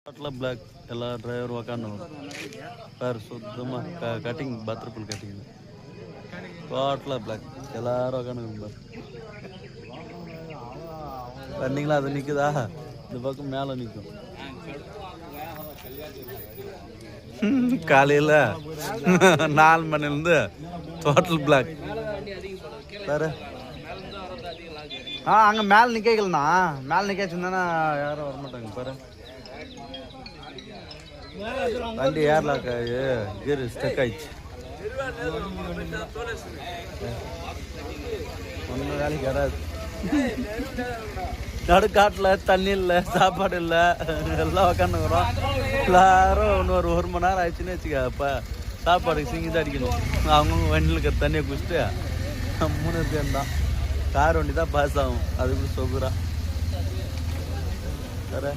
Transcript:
black எல்லா driver உக்காந்து பேர் சுத்தமாக கட்டிங் பத்திரப்புல் கட்டிங் டோட்டலாக பிளாக் எல்லாரும் உக்காந்து பார் வந்தீங்களா அது நிற்குதா இந்த பக்கம் மேலே நிற்கும் காலையில் 4 மணிலேருந்து டோட்டல் பிளாக் வேறு அங்கே மேலே நிற்கலண்ணா மேலே நிற்காச்சுன்னா யாரும் வரமாட்டாங்க பாரு வண்டி ஏர்லாக் கீர் ஸ்டக் ஆயிடுச்சு ஒன்றும் வேலைக்கு வராது நடுக்காட்டில் தண்ணி இல்லை சாப்பாடு இல்லை எல்லாம் உக்காந்துக்கிறோம் எல்லாரும் இன்னொரு 1 மணி நேரம் ஆயிடுச்சுன்னு வச்சுக்க அப்போ சாப்பாடுக்கு சிங்கி தான் அடிக்கணும் அவங்க வண்டியில் இருக்கிற தண்ணியை குடிச்சிட்டு 3 பேர் தான் கார் வண்டி தான் பாஸ் ஆகும் அதுக்கு சொகுரா வேறு